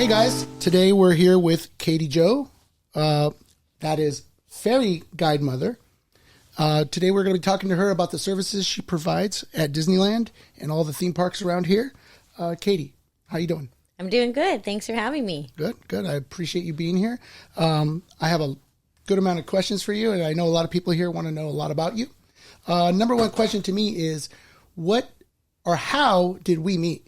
Hey guys, today we're here with Katie Jo, that is Fairy Guide Mother. Today we're going to be talking to her about the services she provides at Disneyland and all the theme parks around here. Katie, how you doing? I'm doing good. Thanks for having me. Good. I appreciate you being here. I have a good amount of questions for you, and I know a lot of people here want to know a lot about you. Number one question to me is, what or how did we meet?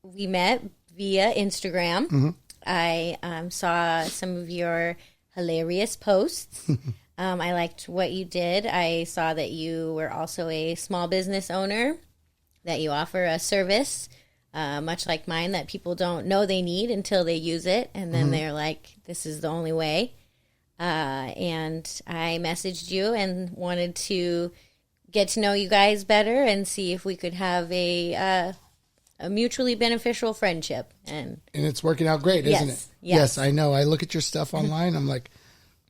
We met via Instagram. Mm-hmm. I saw some of your hilarious posts. I liked what you did. I saw that you were also a small business owner, that you offer a service, much like mine, that people don't know they need until they use it. And then they're like, this is the only way. And I messaged you and wanted to get to know you guys better and see if we could have a mutually beneficial friendship. And it's working out great, isn't it? Yes, I know. I look at your stuff online. I'm like,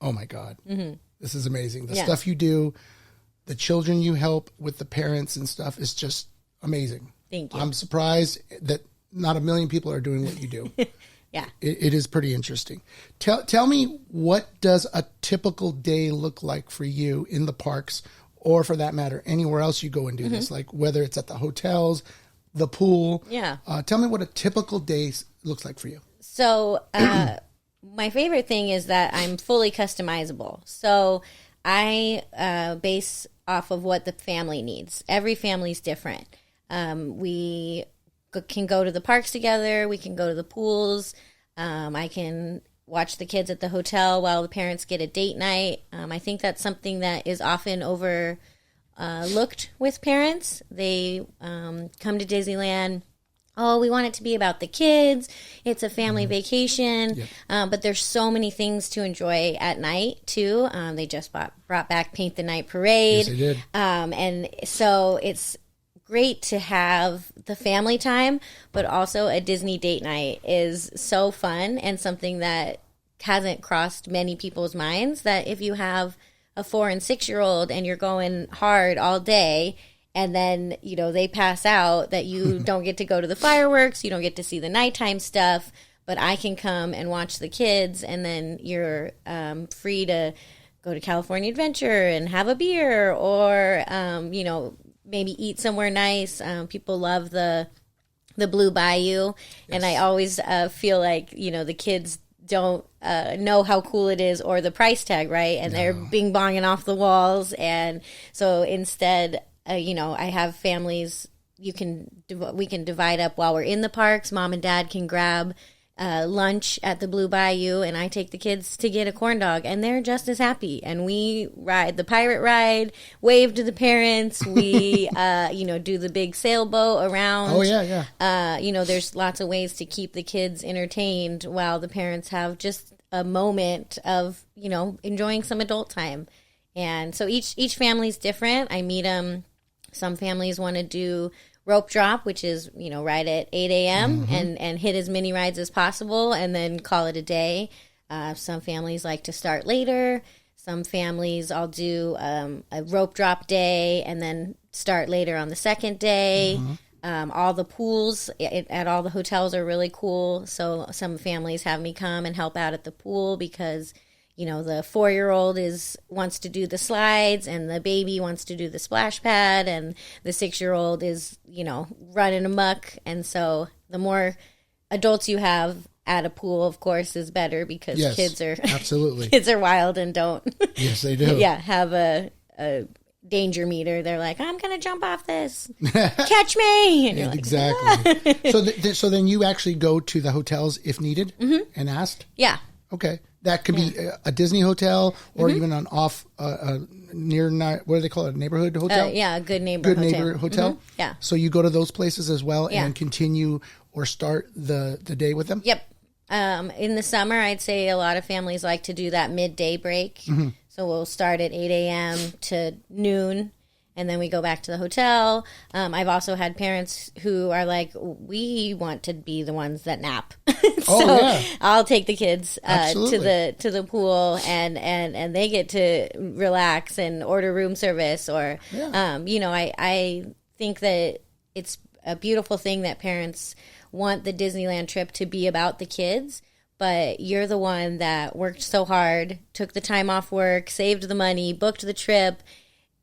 oh my God, this is amazing. The stuff you do, the children you help with the parents and stuff is just amazing. Thank you. I'm surprised that not a million people are doing what you do. Yeah. It is pretty interesting. Tell me, what does a typical day look like for you in the parks, or for that matter, anywhere else you go and do this, like whether it's at the hotels, the pool. Yeah. Tell me what a typical day looks like for you. So my favorite thing is that I'm fully customizable. So I base off of what the family needs. Every family's different. We can go to the parks together. We can go to the pools. I can watch the kids at the hotel while the parents get a date night. I think that's something that is often overlooked with parents. They come to Disneyland. Oh, we want it to be about the kids. It's a family vacation. Yep. But there's so many things to enjoy at night, too. They just brought back Paint the Night Parade. Yes, they did. And so it's great to have the family time, but also a Disney date night is so fun and something that hasn't crossed many people's minds, that if you have a 4 and 6-year-old and you're going hard all day and then, they pass out, that you don't get to go to the fireworks, you don't get to see the nighttime stuff, but I can come and watch the kids, and then you're free to go to California Adventure and have a beer, or, maybe eat somewhere nice. People love the Blue Bayou. Yes. And I always feel like, the kids don't know how cool it is, or the price tag, right? And they're bing bonging off the walls. And so instead, I have families, we can divide up while we're in the parks. Mom and dad can grab lunch at the Blue Bayou, and I take the kids to get a corn dog, and they're just as happy. And we ride the pirate ride, wave to the parents. We, do the big sailboat around. Oh, yeah. There's lots of ways to keep the kids entertained while the parents have just a moment of, enjoying some adult time. And so each family's different. I meet them. Some families want to do rope drop, which is, ride at 8 a.m. and hit as many rides as possible and then call it a day. Some families like to start later. Some families, I'll do a rope drop day and then start later on the second day. All the pools at all the hotels are really cool. So some families have me come and help out at the pool because the 4-year-old wants to do the slides, and the baby wants to do the splash pad, and the 6-year-old is, running amok. And so the more adults you have at a pool, of course, is better, because kids are absolutely kids are wild and don't. Yes, they do. Have a danger meter. They're like, I'm going to jump off this. Catch me. And you're exactly. Like, ah. So then you actually go to the hotels if needed and asked? Yeah. Okay. That could be a Disney hotel, or even an off near, what do they call it, a neighborhood hotel? A good neighbor hotel. Yeah. So you go to those places as well and continue or start the day with them? Yep. In the summer, I'd say a lot of families like to do that midday break. So we'll start at 8 a.m. to noon, and then we go back to the hotel. I've also had parents who are like, we want to be the ones that nap. I'll take the kids to the pool, and they get to relax and order room service. Or, I think that it's a beautiful thing that parents want the Disneyland trip to be about the kids, but you're the one that worked so hard, took the time off work, saved the money, booked the trip,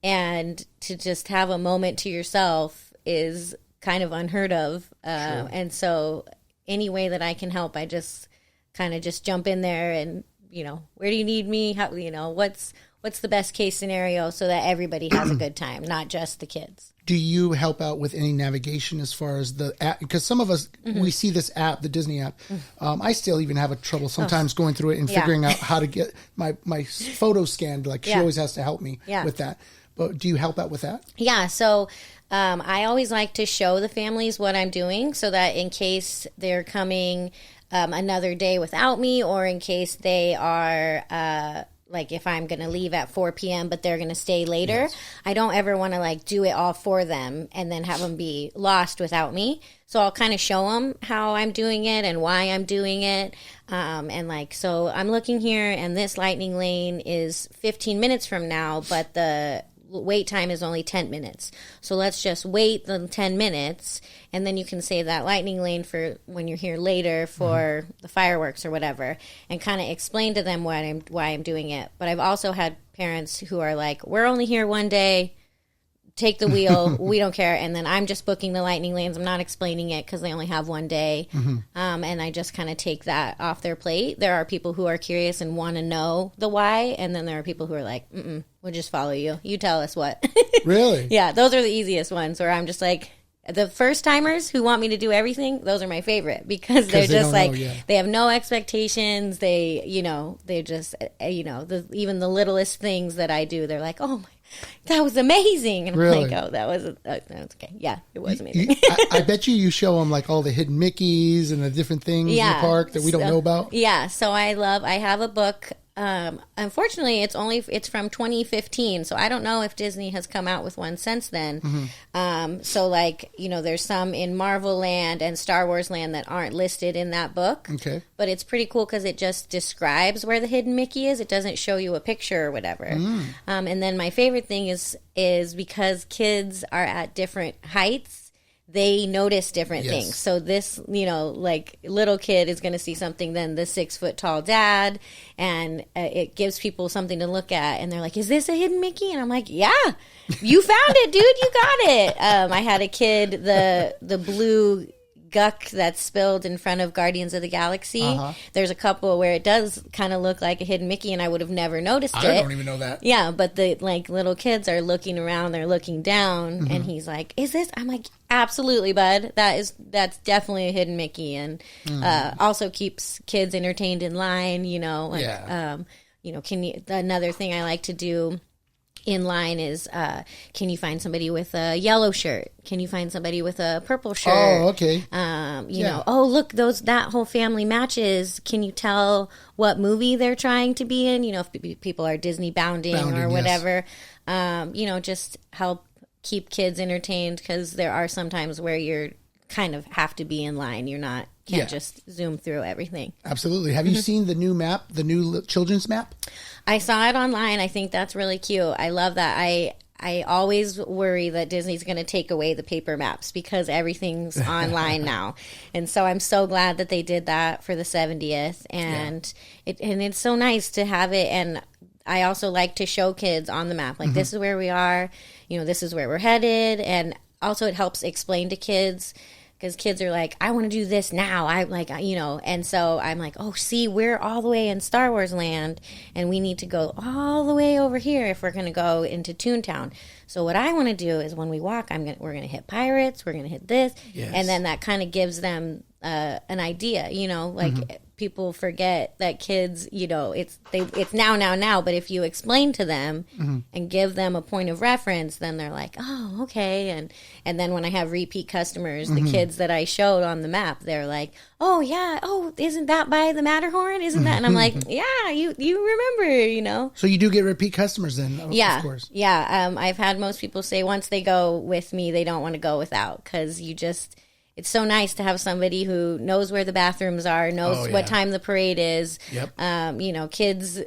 and to just have a moment to yourself is kind of unheard of. And so any way that I can help, I just kind of just jump in there and, where do you need me? How, what's the best case scenario so that everybody has a good time, not just the kids. Do you help out with any navigation as far as the app? Because some of us, we see this app, the Disney app. I still even have a trouble sometimes going through it and figuring out how to get my photo scanned. Like she always has to help me with that. But do you help out with that? Yeah. So I always like to show the families what I'm doing so that in case they're coming another day without me, or in case they are like if I'm going to leave at 4 p.m. but they're going to stay later, I don't ever want to like do it all for them and then have them be lost without me. So I'll kind of show them how I'm doing it and why I'm doing it. And like, so I'm looking here and this lightning lane is 15 minutes from now, but the wait time is only 10 minutes. So let's just wait the 10 minutes and then you can save that lightning lane for when you're here later for the fireworks or whatever, and kind of explain to them why I'm doing it. But I've also had parents who are like, we're only here one day, take the wheel, we don't care. And then I'm just booking the lightning lanes. I'm not explaining it because they only have one day. And I just kind of take that off their plate. There are people who are curious and want to know the why. And then there are people who are like, we'll just follow you. You tell us what. Really? Yeah, those are the easiest ones where I'm just like, the first timers who want me to do everything, those are my favorite because they're just like, they have no expectations. They, they're just, even the littlest things that I do, they're like, oh my, that was amazing. And really? I'm like, oh, that was okay. Yeah, it was amazing. I bet you show them like all the hidden Mickeys and the different things in the park that we don't know about. Yeah. So I have a book. Unfortunately, it's from 2015, so I don't know if Disney has come out with one since then. So like, there's some in Marvel Land and Star Wars Land that aren't listed in that book. Okay. But it's pretty cool because it just describes where the hidden Mickey is. It doesn't show you a picture or whatever. And then my favorite thing is because kids are at different heights, they notice different things. So this, like little kid is going to see something than the 6 foot tall dad, and it gives people something to look at. And they're like, "Is this a hidden Mickey?" And I'm like, "Yeah, you found it, dude. You got it." I had a kid, the blue guck that's spilled in front of Guardians of the Galaxy. There's a couple where it does kind of look like a hidden Mickey, and I would have never noticed it. I don't even know that. Yeah, but the like little kids are looking around, they're looking down, and he's like, "Is this?" I'm like, "Absolutely, bud. That's definitely a hidden Mickey," and also keeps kids entertained in line. Another thing I like to do in line is, can you find somebody with a yellow shirt? Can you find somebody with a purple shirt? Oh, okay. Oh, look, that whole family matches. Can you tell what movie they're trying to be in? If people are Disney bounding or whatever. Just help keep kids entertained, because there are some times where you're kind of have to be in line. Can't just zoom through everything. Absolutely. Have you seen the new map, the new children's map? I saw it online. I think that's really cute. I love that. I always worry that Disney's going to take away the paper maps because everything's online now. And so I'm so glad that they did that for the 70th. And it's so nice to have it. And I also like to show kids on the map, like, this is where we are, this is where we're headed. And also it helps explain to kids, because kids are like, I want to do this now. And so I'm like, oh, see, we're all the way in Star Wars Land, and we need to go all the way over here if we're going to go into Toontown. So what I want to do is when we walk, we're going to hit Pirates, we're going to hit this, and then that kind of gives them an idea, people forget that kids, it's now. But if you explain to them and give them a point of reference, then they're like, oh, okay. And then when I have repeat customers, the kids that I showed on the map, they're like, oh yeah, oh, isn't that by the Matterhorn? Isn't that? And I'm like, yeah, you remember, So you do get repeat customers then, of course. Yeah. I've had most people say once they go with me, they don't want to go without, because it's so nice to have somebody who knows where the bathrooms are, knows what time the parade is. Yep. Kids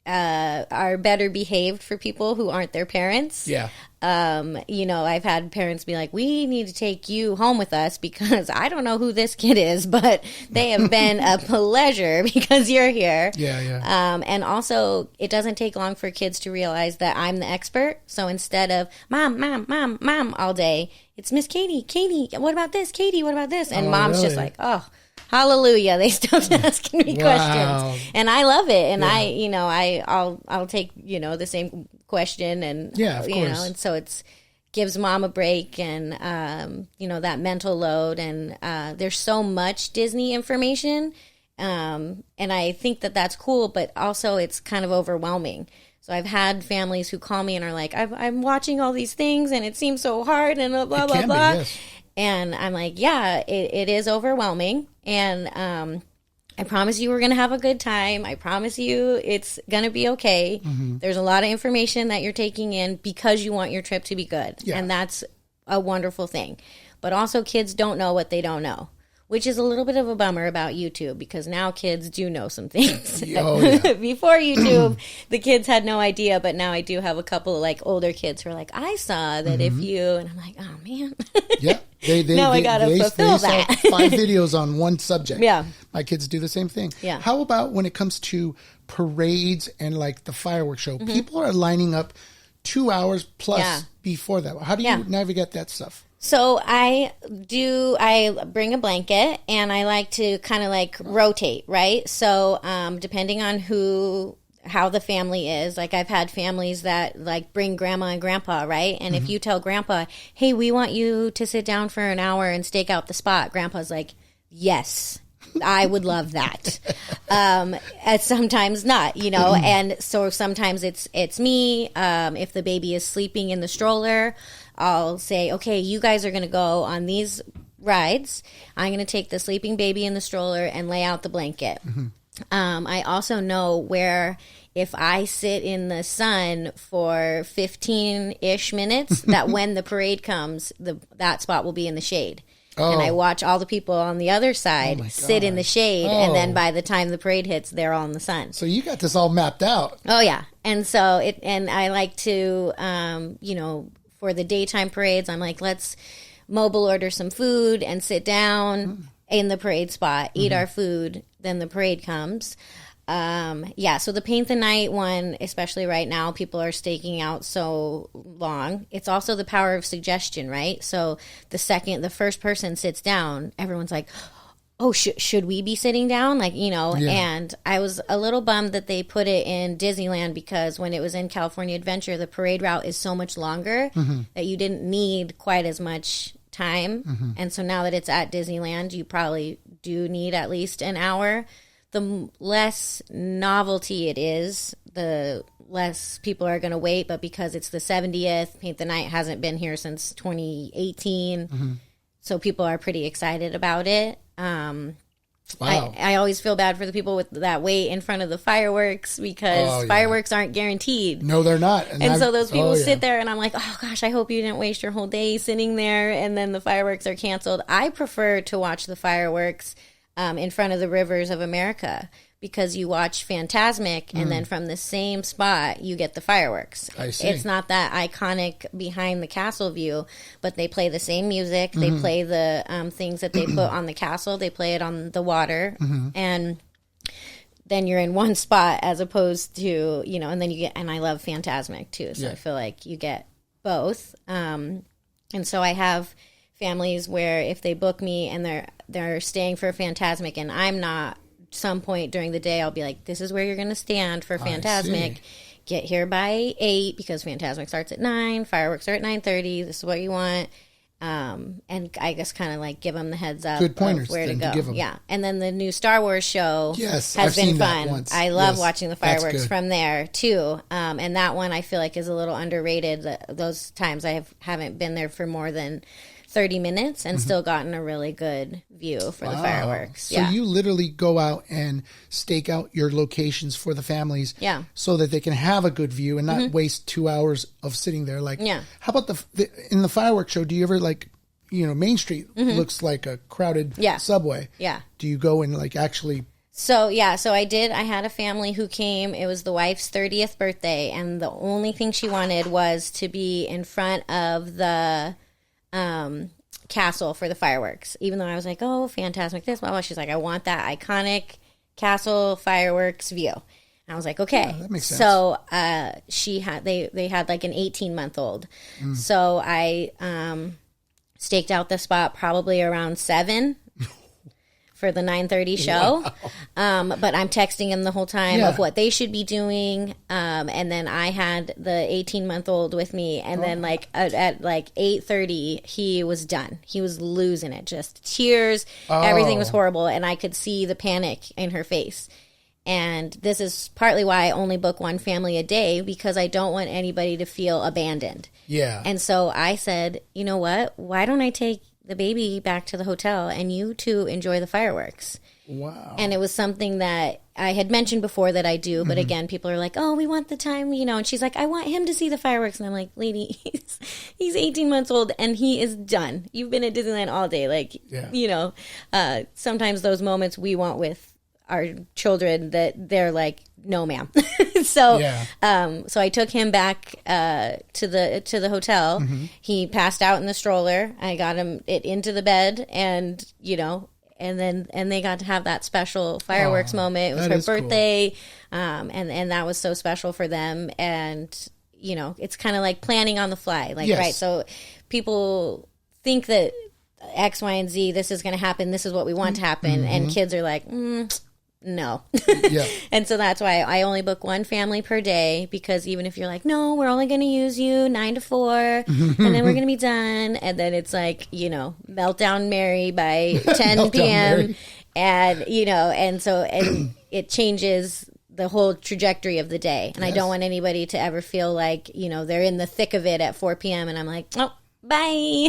are better behaved for people who aren't their parents. Yeah. I've had parents be like, we need to take you home with us because I don't know who this kid is, but they have been a pleasure because you're here. Yeah. And also, it doesn't take long for kids to realize that I'm the expert. So instead of mom all day, it's Miss Katie, what about this? Katie, what about this? And mom's really? Just like, oh, hallelujah. They stopped asking me questions. And I love it. And I'll take, the same question and, of course. and so gives mom a break and, that mental load. And there's so much Disney information. And I think that that's cool, but also it's kind of overwhelming. So I've had families who call me and are like, I'm watching all these things and it seems so hard and blah, blah, blah. Yes. And I'm like, yeah, it is overwhelming. And I promise you we're going to have a good time. I promise you it's going to be okay. Mm-hmm. There's a lot of information that you're taking in because you want your trip to be good. Yeah. And that's a wonderful thing. But also kids don't know what they don't know, which is a little bit of a bummer about YouTube because now kids do know some things. Oh, yeah. Before YouTube, the kids had no idea, but now I do have a couple of like older kids who are like, I saw that if you, and I'm like, oh man. Yeah. Now I got to fulfill that. Saw 5 videos on one subject. Yeah. My kids do the same thing. Yeah. How about when it comes to parades and like the fireworks show? Mm-hmm. People are lining up 2 hours plus before that. How do you navigate that stuff? So I bring a blanket and I like to kind of like rotate, right? So depending on how the family is, like I've had families that like bring grandma and grandpa, right? And if you tell grandpa, hey, we want you to sit down for an hour and stake out the spot, grandpa's like, yes, I would love that. And sometimes not, and so sometimes it's me. If the baby is sleeping in the stroller, I'll say, okay, you guys are going to go on these rides. I'm going to take the sleeping baby in the stroller and lay out the blanket. Mm-hmm. I also know where if I sit in the sun for 15-ish minutes, that when the parade comes, that spot will be in the shade. Oh. And I watch all the people on the other side sit in the shade, and then by the time the parade hits, they're all in the sun. So you got this all mapped out. Oh, yeah. And so and I like to, for the daytime parades, I'm like, let's mobile order some food and sit down in the parade spot, eat our food, then the parade comes. So the paint the night one, especially right now, people are staking out so long. It's also the power of suggestion, right? So the first person sits down, everyone's like, oh, should we be sitting down? Like, and I was a little bummed that they put it in Disneyland because when it was in California Adventure, the parade route is so much longer that you didn't need quite as much time. Mm-hmm. And so now that it's at Disneyland, you probably do need at least an hour. The less novelty it is, the less people are going to wait. But because it's the 70th, Paint the Night hasn't been here since 2018. So people are pretty excited about it. Wow. I always feel bad for the people with that wait in front of the fireworks because fireworks aren't guaranteed. No, they're not. And so those people sit there and I'm like, oh gosh, I hope you didn't waste your whole day sitting there and then the fireworks are canceled. I prefer to watch the fireworks in front of the Rivers of America because you watch Fantasmic and then from the same spot you get the fireworks. I see. It's not that iconic behind the castle view, but they play the same music. They play the things that they put on the castle. They play it on the water. And then you're in one spot as opposed to, and then you get, and I love Fantasmic too. So I feel like you get both. And so I have families where if they book me and they're staying for Fantasmic and I'm not, some point during the day I'll be like, this is where you're going to stand for Fantasmic. Get here by 8 because Fantasmic starts at 9. Fireworks are at 9:30. This is what you want. And I just kind of like give them the heads up. Good pointers of where to go. To give them. Yeah. And then the new Star Wars show has been fun. I love watching the fireworks from there too. And that one I feel like is a little underrated. Those times I haven't been there for more than 30 minutes and still gotten a really good view for the fireworks. So you literally go out and stake out your locations for the families so that they can have a good view and not waste 2 hours of sitting there. Like, how about in the fireworks show, do you ever Main Street looks like a crowded subway. Yeah. Do you go and like actually So I had a family who came. It was the wife's 30th birthday, and the only thing she wanted was to be in front of the castle for the fireworks. Even though I was like, oh, fantastic, this, blah, blah. She's like, I want that iconic castle fireworks view. And I was like, okay. Yeah, that makes sense. So they had like an 18-month-old. So I staked out the spot probably around 7 for the 9:30 show. Wow. But I'm texting him the whole time of what they should be doing. And then I had the 18-month-old with me. And then like at like 8:30, he was done. He was losing it. Just tears. Everything was horrible. And I could see the panic in her face. And this is partly why I only book one family a day, because I don't want anybody to feel abandoned. Yeah. And so I said, you know what? Why don't I take the baby back to the hotel and you two enjoy the fireworks? Wow. And it was something that I had mentioned before that I do, but again, people are like, oh, we want the time, and she's like, I want him to see the fireworks. And I'm like, lady, he's 18 months old and he is done. You've been at Disneyland all day. Like, sometimes those moments we want with our children that they're like, no, ma'am. So I took him back to the hotel. He passed out in the stroller. I got him into the bed, and and they got to have that special fireworks moment. It was her birthday, cool. And that was so special for them. And it's kind of like planning on the fly, like right. So people think that X, Y, and Z, this is going to happen. This is what we want to happen, and kids are like, no. Yeah. And so that's why I only book one family per day, because even if you're like, no, we're only going to use you 9 to 4 and then we're going to be done. And then it's like, meltdown Mary by 10 p.m. And, and it changes the whole trajectory of the day. And I don't want anybody to ever feel like, they're in the thick of it at 4 p.m. and I'm like, oh, bye.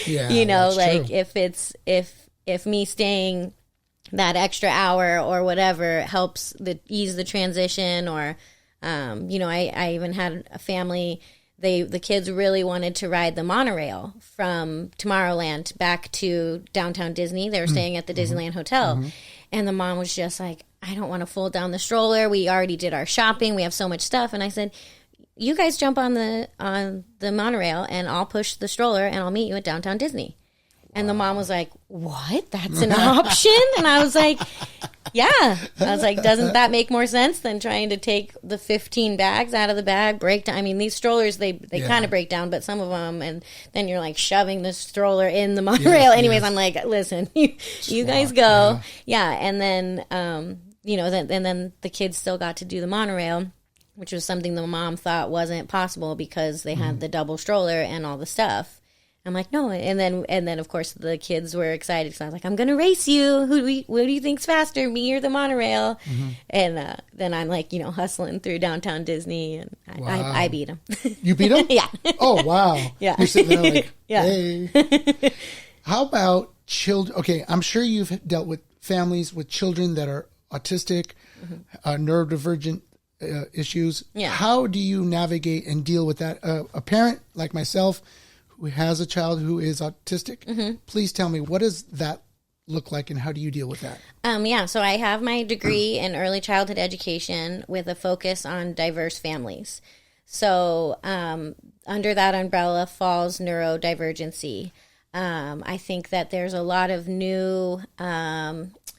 Yeah, like true. if me staying that extra hour or whatever helps ease the transition, or I even had a family, the kids really wanted to ride the monorail from Tomorrowland back to downtown Disney. They were staying at the Disneyland Hotel, and the mom was just like, I don't want to fold down the stroller, we already did our shopping, we have so much stuff. And I said, you guys jump on the monorail and I'll push the stroller and I'll meet you at downtown Disney. And the mom was like, what? That's an option? And I was like, yeah. I was like, doesn't that make more sense than trying to take the 15 bags out of the bag, break down? I mean, these strollers, they kind of break down, but some of them, and then you're like shoving the stroller in the monorail. Anyways, I'm like, listen, you guys go. Yeah. And then, and then the kids still got to do the monorail, which was something the mom thought wasn't possible because they had the double stroller and all the stuff. I'm like, no. And then of course the kids were excited. So I was like, I'm going to race you. What do you think's faster, me or the monorail? And then I'm like, hustling through downtown Disney, and I beat him. You beat him? Yeah. Oh, wow. Yeah. You're sitting there like, hey. How about children? Okay, I'm sure you've dealt with families with children that are autistic, neurodivergent issues. Yeah. How do you navigate and deal with that? A parent like myself who has a child who is autistic, please tell me, what does that look like and how do you deal with that? So I have my degree in early childhood education with a focus on diverse families. So under that umbrella falls neurodivergency. I think that there's a lot of new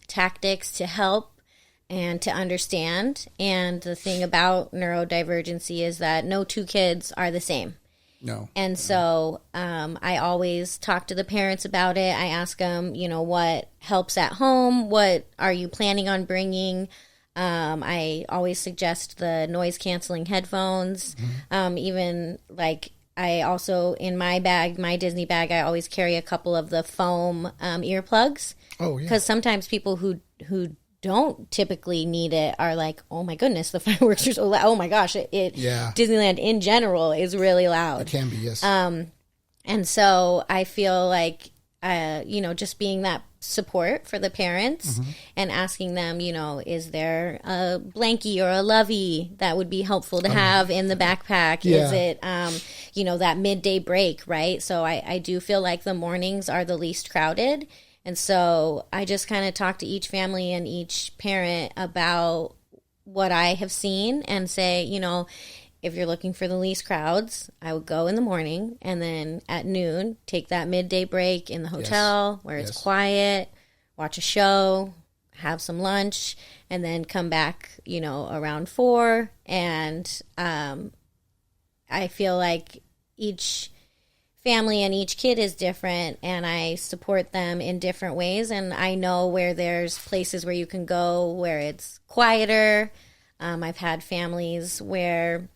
tactics to help and to understand. And the thing about neurodivergency is that no two kids are the same. No. And so I always talk to the parents about it. I ask them, what helps at home? What are you planning on bringing? I always suggest the noise canceling headphones. Even like I also, in my bag, my Disney bag, I always carry a couple of the foam earplugs. Oh, yeah. Because sometimes people who don't typically need it are like, oh my goodness, the fireworks are so loud. Oh my gosh, Disneyland in general is really loud. It can be, yes. And so I feel like, just being that support for the parents and asking them, is there a blankie or a lovey that would be helpful to have in the backpack? Yeah. Is it, that midday break, right? So I do feel like the mornings are the least crowded. And so I just kind of talk to each family and each parent about what I have seen and say, you know, if you're looking for the least crowds, I would go in the morning, and then at noon, take that midday break in the hotel where it's quiet, watch a show, have some lunch, and then come back, you know, around 4. And I feel like each family and each kid is different, and I support them in different ways. And I know where there's places where you can go where it's quieter. I've had families where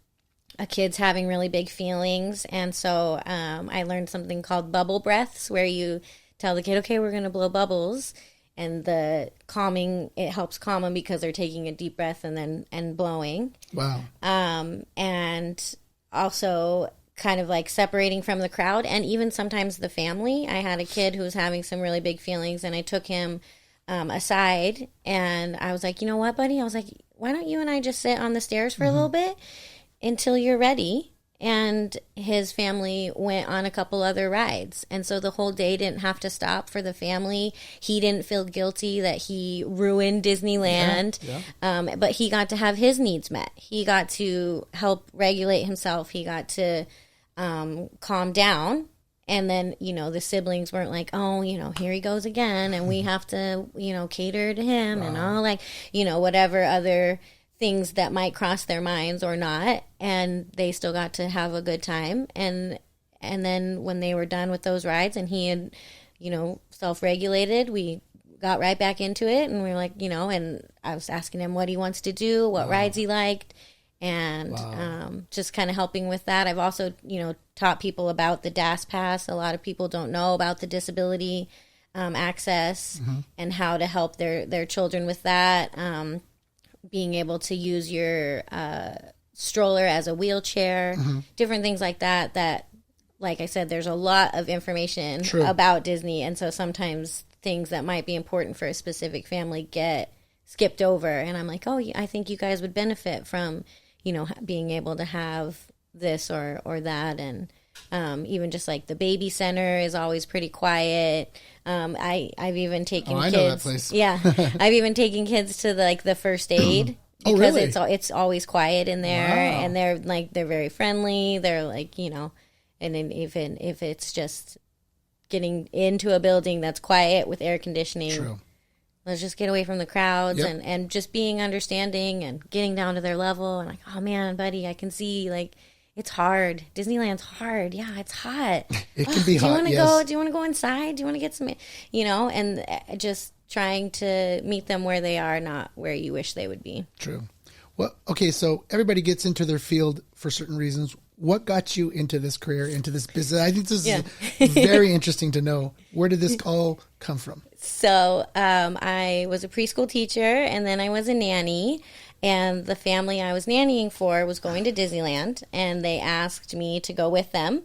a kid's having really big feelings, and so I learned something called bubble breaths, where you tell the kid, okay, we're going to blow bubbles, and the calming, it helps calm them because they're taking a deep breath and blowing. Wow. And also kind of like separating from the crowd, and even sometimes the family. I had a kid who was having some really big feelings, and I took him aside, and I was like, you know what, buddy? I was like, why don't you and I just sit on the stairs for a little bit until you're ready? And his family went on a couple other rides. And so the whole day didn't have to stop for the family. He didn't feel guilty that he ruined Disneyland. But he got to have his needs met. He got to help regulate himself. He got to calm down. And then, you know, the siblings weren't like, oh, you know, here he goes again, and we have to, you know, cater to him and all, like, you know, whatever other things that might cross their minds or not. And they still got to have a good time. And then when they were done with those rides and he had, you know, self-regulated, we got right back into it. And we were like, you know, and I was asking him what he wants to do, what rides he liked. And just kind of helping with that. I've also, you know, taught people about the DAS Pass. A lot of people don't know about the disability access and how to help their children with that. Being able to use your stroller as a wheelchair, different things like that, that, like I said, there's a lot of information about Disney. And so sometimes things that might be important for a specific family get skipped over. And I'm like, oh, I think you guys would benefit from, you know, being able to have this or that. And even just like the baby center is always pretty quiet. I've even taken kids. Know that place. Yeah, I've even taken kids to the first aid because it's always quiet in there, and they're very friendly. They're like, you know, and then even if it's just getting into a building that's quiet with air conditioning. Let's just get away from the crowds and just being understanding and getting down to their level and like, oh man, buddy, I can see like it's hard. Disneyland's hard. Yeah, it's hot. It can be hot. Do you want to go inside? Do you want to get some, you know, and just trying to meet them where they are, not where you wish they would be. True. Well, okay, so everybody gets into their field for certain reasons. What got you into this career, into this business? I think this is very interesting to know. Where did this all come from? So I was a preschool teacher, and then I was a nanny. And the family I was nannying for was going to Disneyland, and they asked me to go with them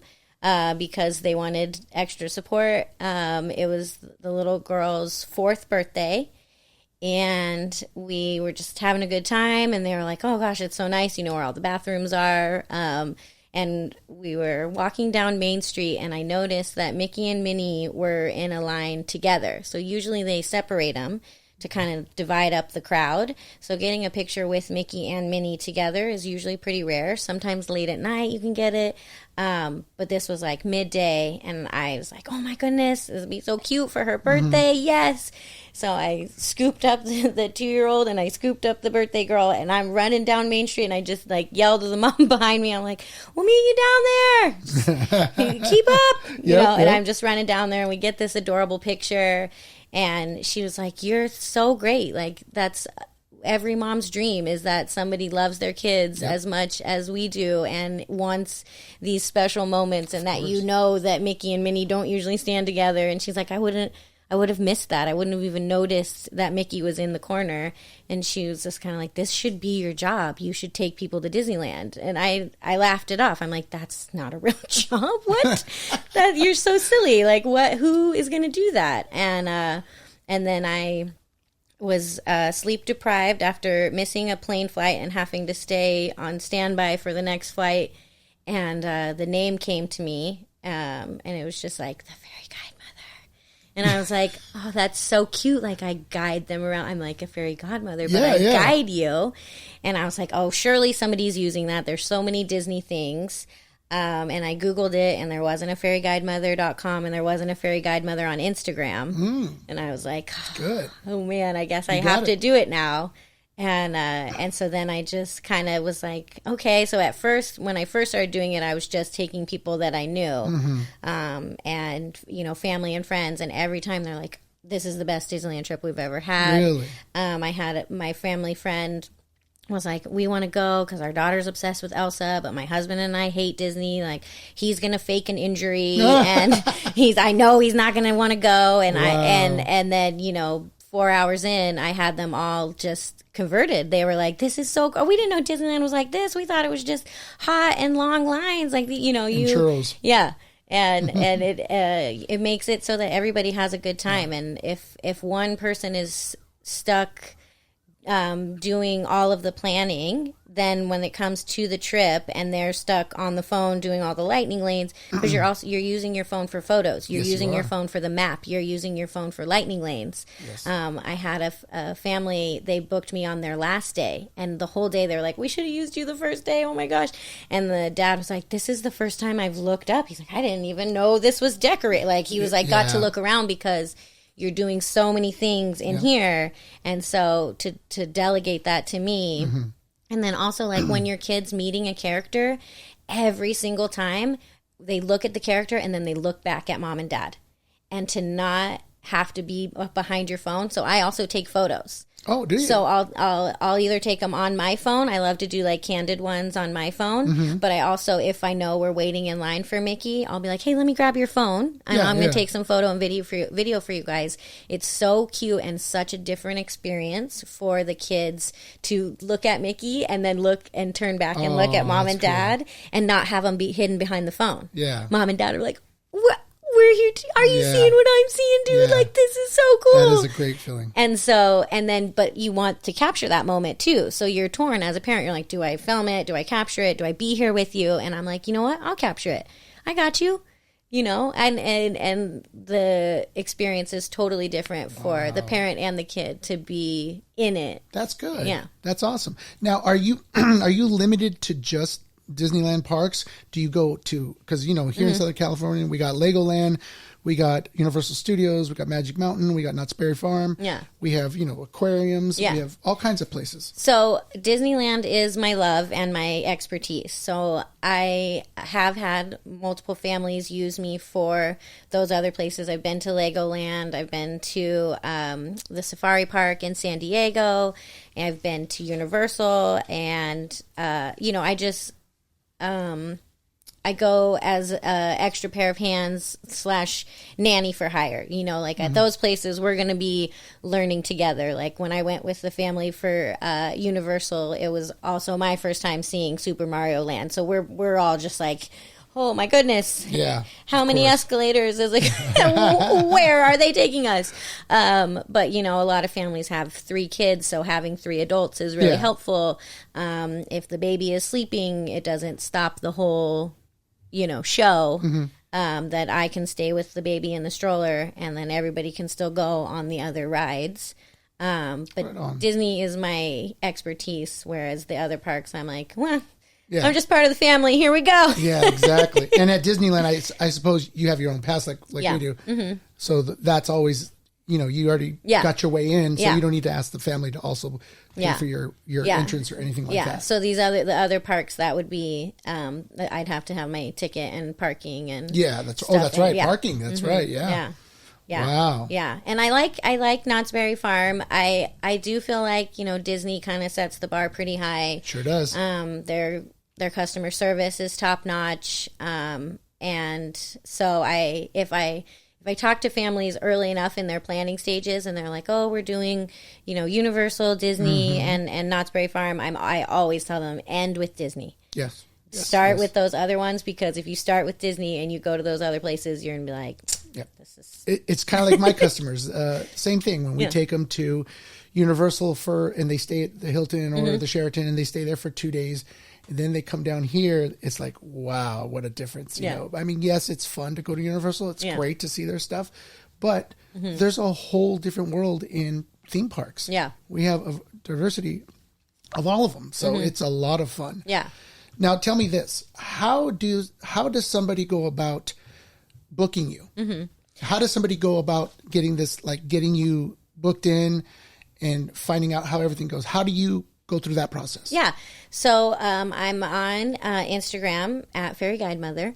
because they wanted extra support. It was the little girl's 4th birthday, and we were just having a good time. And they were like, oh, gosh, it's so nice. You know where all the bathrooms are. And we were walking down Main Street, and I noticed that Mickey and Minnie were in a line together. So usually they separate them to kind of divide up the crowd. So getting a picture with Mickey and Minnie together is usually pretty rare. Sometimes late at night you can get it. But this was like midday, and I was like, oh my goodness, this would be so cute for her birthday. Yes. So I scooped up the 2-year-old, and I scooped up the birthday girl, and I'm running down Main Street, and I just like yelled to the mom behind me. I'm like, we'll meet you down there. Keep up. You know, and I'm just running down there, and we get this adorable picture. And she was like, you're so great. Like, that's every mom's dream, is that somebody loves their kids as much as we do and wants these special moments, and that, you know, that Mickey and Minnie don't usually stand together. And she's like, I would have missed that. I wouldn't have even noticed that Mickey was in the corner. And she was just kind of like, this should be your job. You should take people to Disneyland. And I laughed it off. I'm like, that's not a real job. What? That you're so silly. Like, what? Who is going to do that? And then I was sleep deprived after missing a plane flight and having to stay on standby for the next flight. And the name came to me, and it was just like, the Fairy Guide Mother. And I was like, oh, that's so cute. Like, I guide them around. I'm like a fairy godmother, but Yeah, I yeah. guide you. And I was like, oh, surely somebody's using that. There's so many Disney things. And I Googled it, and there wasn't a fairygodmother.com, and there wasn't a fairy godmother on Instagram. And I was like, Good. oh man, I guess I got have it. to do it now. And so then I just kind of was like, okay. So at first, when I first started doing it, I was just taking people that I knew, and you know, family and friends. And every time they're like, "This is the best Disneyland trip we've ever had." Really? I had my family friend was like, we want to go because our daughter's obsessed with Elsa, but my husband and I hate Disney. Like, he's gonna fake an injury, and I know he's not gonna want to go. And Wow. and then, you know, 4 hours in, I had them all just converted. They were like, this is so cool. We didn't know Disneyland was like this. We thought it was just hot and long lines, like, you know, And churros. yeah. And it makes it so that everybody has a good time. And if one person is stuck doing all of the planning, then when it comes to the trip and they're stuck on the phone doing all the lightning lanes, because you're using your phone for photos, you're Yes, you using your are. phone for the map, you're using your phone for lightning lanes. Yes. I had a family, they booked me on their last day, and the whole day they were like, we should have used you the first day, oh my gosh. And the dad was like, this is the first time I've looked up. He's like, I didn't even know this was decorated. Like, he was like, got to Yeah. look around because you're doing so many things in here. And so to delegate that to me. And then also, like, when your kid's meeting a character, every single time they look at the character and then they look back at mom and dad, and to not have to be behind your phone. So I also take photos. Oh, do you? So I'll either take them on my phone. I love to do like candid ones on my phone. But I also, if I know we're waiting in line for Mickey, I'll be like, hey, let me grab your phone. And Yeah, I'm going yeah. to take some photo and video for you guys. It's so cute and such a different experience for the kids to look at Mickey and then look and turn back and look at mom that's and dad and not have them be hidden behind the phone. Yeah. Mom and dad are like, what? We're here. Are you Yeah. seeing what I'm seeing, dude? Yeah. Like, this is so cool. That is a great feeling. And so, and then, but you want to capture that moment too. So you're torn as a parent. You're like, do I film it? Do I capture it? Do I be here with you? And I'm like, you know what? I'll capture it. I got you. You know, and the experience is totally different for the parent and the kid to be in it. That's good. Yeah. That's awesome. Now, are you are you limited to just Disneyland parks? Do you go to, because, you know, here in Southern California, we got Legoland, we got Universal Studios, we got Magic Mountain, we got Knott's Berry Farm. Yeah. We have, you know, aquariums. Yeah. We have all kinds of places. So Disneyland is my love and my expertise. So I have had multiple families use me for those other places. I've been to Legoland. I've been to the Safari Park in San Diego. I've been to Universal. And, you know, I just... I go as a extra pair of hands / nanny for hire. You know, like at those places, we're going to be learning together. Like when I went with the family for Universal, it was also my first time seeing Super Mario Land. So we're all just like, oh my goodness. Yeah. How many escalators is like, where are they taking us? But you know, a lot of families have 3 kids, so having 3 adults is really Yeah. helpful. If the baby is sleeping, it doesn't stop the whole, you know, show. That I can stay with the baby in the stroller, and then everybody can still go on the other rides. But Right on. Disney is my expertise, whereas the other parks, I'm like, well, Yeah. I'm just part of the family. Here we go. Yeah, exactly. And at Disneyland, I suppose you have your own pass like Yeah. we do. So that's always, you know, you already Yeah. got your way in, so Yeah. you don't need to ask the family to also pay Yeah. for your Yeah. entrance or anything like Yeah. that. So the other parks, that would be I'd have to have my ticket and parking and Yeah, that's stuff that's right. yeah. Parking, that's right. Yeah. Yeah. Yeah. Wow. Yeah. And I like Knott's Berry Farm. I do feel like, you know, Disney kind of sets the bar pretty high. Sure does. Their customer service is top notch. And so if I talk to families early enough in their planning stages and they're like, oh, we're doing, you know, Universal, Disney, and Knott's Berry Farm, I always tell them, end with Disney. Yes. Start with those other ones, because if you start with Disney and you go to those other places, you're going to be like, Yep. this is... It's kind of like my customers. Same thing when we Yeah. take them to Universal and they stay at the Hilton or the Sheraton and they stay there for 2 days. And then they come down here. It's like, wow, what a difference. You Yeah. know, I mean, yes, it's fun to go to Universal. It's Yeah. great to see their stuff, but there's a whole different world in theme parks. Yeah. We have a diversity of all of them. So it's a lot of fun. Yeah. Now tell me this. How does somebody go about booking you? How does somebody go about getting this, like getting you booked in and finding out how everything goes? How do you go through that process? Yeah. So I'm on Instagram at Fairy Guide Mother.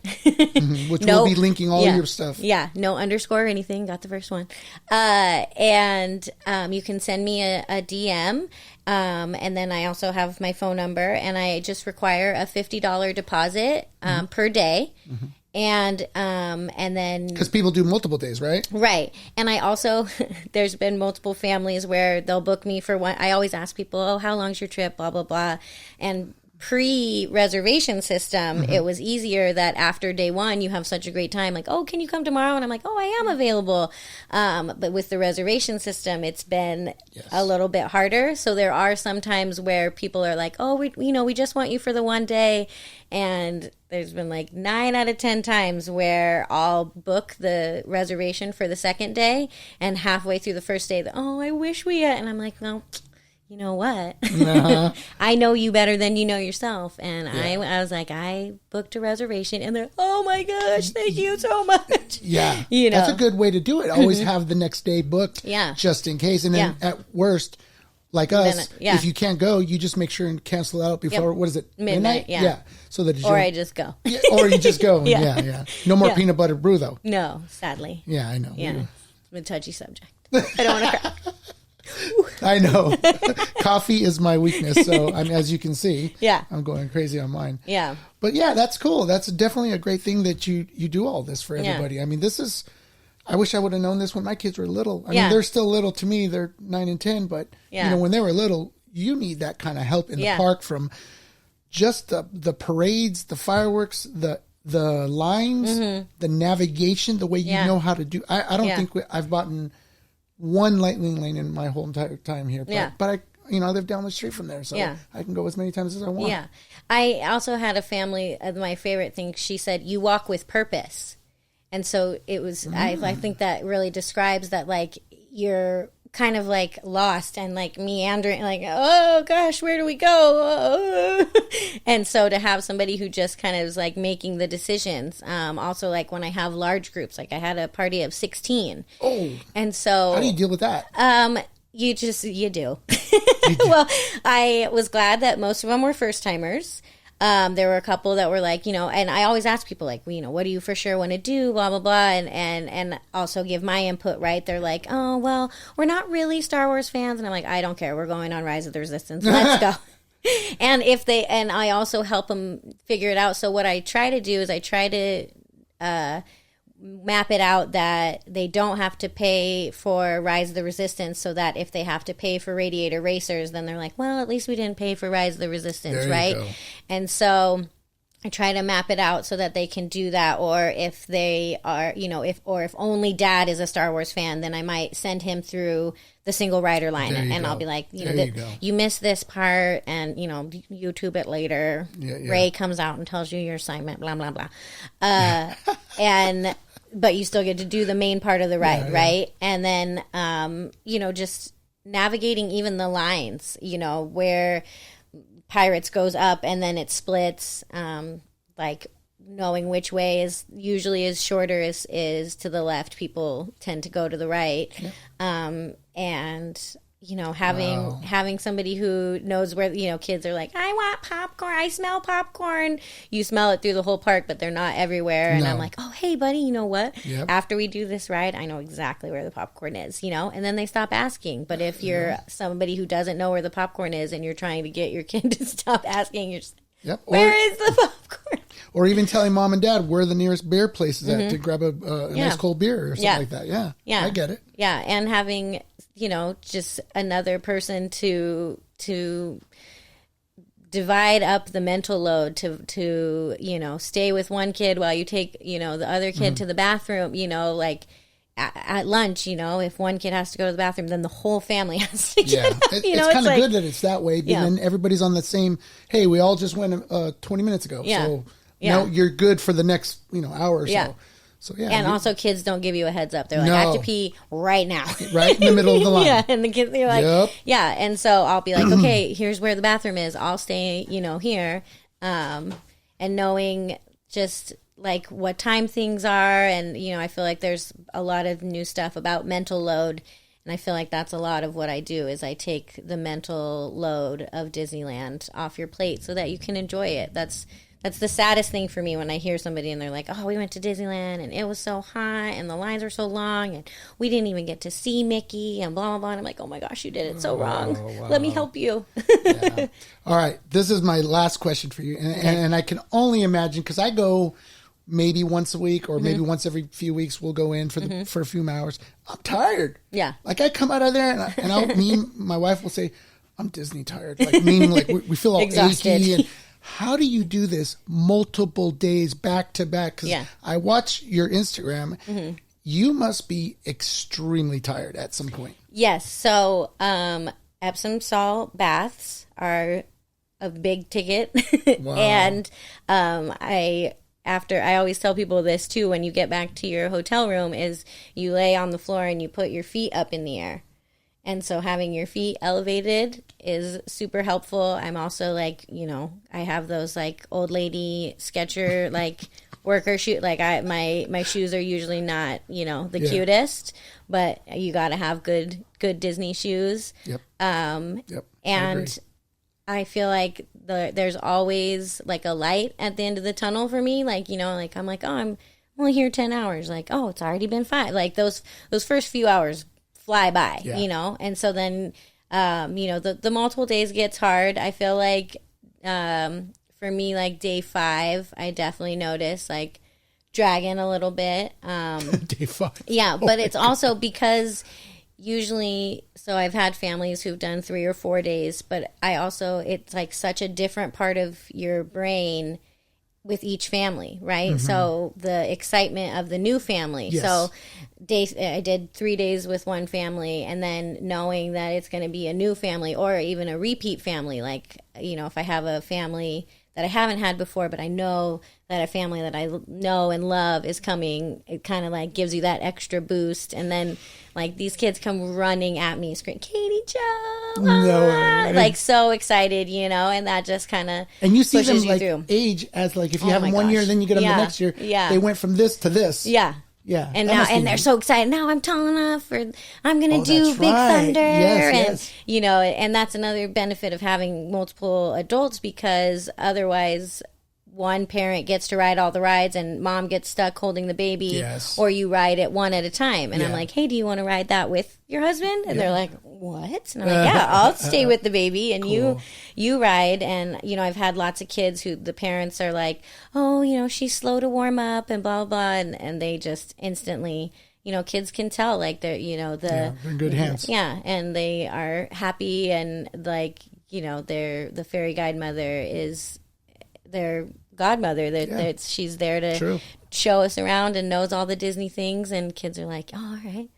Which we'll be linking all your stuff. Yeah. No underscore or anything. Got the first one. And you can send me a DM. And then I also have my phone number, and I just require a $50 deposit per day. And then because people do multiple days, right? Right. And I also, there's been multiple families where they'll book me for one. I always ask people, oh, how long's your trip? Blah, blah, blah. And pre-reservation system, it was easier that after day one, you have such a great time. Like, oh, can you come tomorrow? And I'm like, oh, I am available. But with the reservation system, it's been a little bit harder. So there are some times where people are like, oh, we just want you for the one day. And there's been like 9 out of 10 times where I'll book the reservation for the second day, and halfway through the first day, oh, I wish we had. And I'm like, well, you know what? I know you better than you know yourself. And I was like, I booked a reservation, and they're, oh my gosh, thank you so much. Yeah. You know, that's a good way to do it. Always have the next day booked just in case. And then at worst, like us, if you can't go, you just make sure and cancel out before, what is it? Midnight? Yeah. So that or I just go. Or you just go. No more peanut butter brew, though. No, sadly. Yeah, I know. Yeah. It's a touchy subject. I don't want to cry. I know. Coffee is my weakness, so as you can see, I'm going crazy on mine. Yeah. But yeah, that's cool. That's definitely a great thing that you do all this for everybody. I mean, I wish I would have known this when my kids were little. I mean, they're still little to me. They're 9 and 10, but you know, when they were little, you need that kind of help in the park, from just the parades, the fireworks, the lines, the navigation, the way you know how to do. I don't think I've bought one lightning lane in my whole entire time here. But I live down the street from there, so I can go as many times as I want. Yeah. I also had a family, my favorite thing, she said, you walk with purpose. And so it was, I think that really describes that, like, you're kind of like lost and like meandering, like, oh gosh, where do we go? And so to have somebody who just kind of is like making the decisions. Also, like when I have large groups, like I had a party of 16. Oh. And so how do you deal with that? You do. Well, I was glad that most of them were first timers. There were a couple that were like, and I always ask people like, what do you for sure want to do? Blah, blah, blah. And also give my input, right? They're like, oh, well, we're not really Star Wars fans. And I'm like, I don't care. We're going on Rise of the Resistance. Let's go. And I also help them figure it out. So what I try to do is I try to, map it out that they don't have to pay for Rise of the Resistance, so that if they have to pay for Radiator Racers, then they're like, well, at least we didn't pay for Rise of the Resistance, right? And so I try to map it out so that they can do that. Or if they are, if only dad is a Star Wars fan, then I might send him through the single rider line, and I'll be like, you missed this part, and YouTube it later. Ray comes out and tells you your assignment, blah blah blah, but you still get to do the main part of the ride, right? And then just navigating even the lines, where Pirates goes up and then it splits, like knowing which way is usually is shorter is to the left. People tend to go to the right. And having somebody who knows where, kids are like, I want popcorn, I smell popcorn. You smell it through the whole park, but they're not everywhere. And I'm like, oh, hey buddy, you know what? After we do this ride, I know exactly where the popcorn is, and then they stop asking. But if you're somebody who doesn't know where the popcorn is and you're trying to get your kid to stop asking, you're just, where is the popcorn? Or even telling mom and dad where the nearest beer place is at to grab a nice cold beer or something like that. Yeah, I get it. Yeah, and having, just another person to divide up the mental load to stay with one kid while you take, the other kid to the bathroom, like at lunch, if one kid has to go to the bathroom, then the whole family has to get up. It's kind of good that it's that way. Then everybody's on the same, hey, we all just went 20 minutes ago. So now you're good for the next, hour or so. So yeah, and also kids don't give you a heads up. They're like, No. I have to pee right now. right in the middle of the line. Yeah, and the kids, they're like, Yep. yeah. And so I'll be like, okay, here's where the bathroom is. I'll stay, here. And knowing just like what time things are. And, I feel like there's a lot of new stuff about mental load. And I feel like that's a lot of what I do is I take the mental load of Disneyland off your plate so that you can enjoy it. That's the saddest thing for me when I hear somebody and they're like, oh, we went to Disneyland and it was so hot and the lines were so long and we didn't even get to see Mickey and blah, blah, blah. And I'm like, oh my gosh, you did it so wrong. Wow. Let me help you. Yeah. All right. This is my last question for you. And I can only imagine, because I go maybe once a week or maybe once every few weeks, we'll go in for a few hours. I'm tired. Yeah. Like I come out of there and my wife will say, I'm Disney tired. Like meaning like we feel all Exhausted. achy. And how do you do this multiple days back to back? Because I watch your Instagram. You must be extremely tired at some point. Yes. So Epsom salt baths are a big ticket. Wow. And I always tell people this too, when you get back to your hotel room, is you lay on the floor and you put your feet up in the air. And so having your feet elevated is super helpful. I'm also like, I have those like old lady Skechers like worker shoe. Like my shoes are usually not, the cutest, but you got to have good Disney shoes. Yep. Yep. And I feel like there's always like a light at the end of the tunnel for me. Like, like I'm like, oh, I'm only here 10 hours. Like, oh, it's already been 5. Like those first few hours fly by, and so then, the multiple days gets hard. I feel like, for me, like day 5, I definitely notice like dragging a little bit. Day 5. Yeah. But it's also because usually, so I've had families who've done 3 or 4 days, but it's like such a different part of your brain with each family, right? So the excitement of the new family. Yes. So I did 3 days with one family, and then knowing that it's going to be a new family or even a repeat family. Like, if I have a family that I haven't had before, but I know that a family that I know and love is coming, it kind of like gives you that extra boost. And then like these kids come running at me screaming, Katie Jo, No, like so excited, and that just kind of and you see them pushes you like through. age as like if you Oh have my them one year, gosh. then you get them Yeah. the next year. Yeah. They went from this to this. Yeah. Yeah. And That now, must be and they're neat. so excited. Now I'm tall enough, or I'm going to do that's Big right. Thunder. Yes, and, yes. and that's another benefit of having multiple adults, because otherwise one parent gets to ride all the rides and mom gets stuck holding the baby, Yes. or you ride it one at a time. And I'm Yeah. like, hey, do you want to ride that with your husband? And they're like, what? And I'm like, yeah, I'll stay with the baby and Cool. you ride. And, I've had lots of kids who the parents are like, oh, she's slow to warm up and blah, blah, blah. And they just instantly, kids can tell like they're, they're in good hands. Yeah. And they are happy, and like, the fairy guide mother is their godmother. She's there to True. show us around and knows all the Disney things. And kids are like, oh, all right.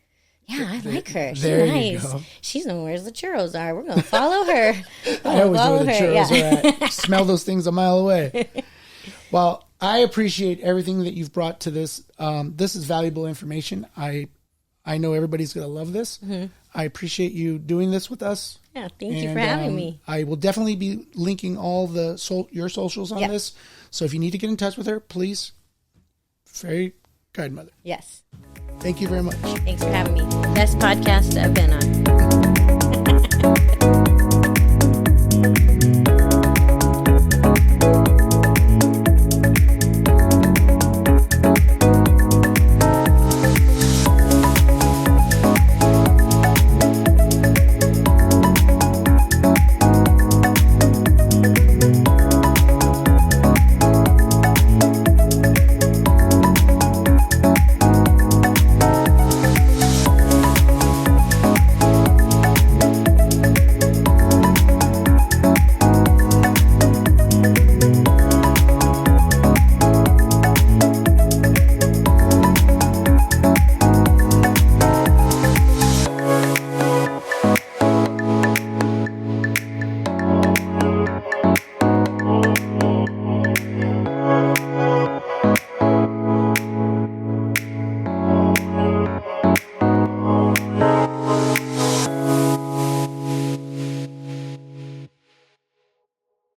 Yeah, I like her. She's there you nice. go. She's knows where the churros are. We're going to follow her. I always know where the churros Yeah. are at. Smell those things a mile away. Well, I appreciate everything that you've brought to this. This is valuable information. I know everybody's going to love this. I appreciate you doing this with us. Yeah, thank you for having me. I will definitely be linking all your socials on this. So if you need to get in touch with her, please. Fairy Guide Mother. Yes. Thank you very much. Thanks for having me. Best podcast I've been on.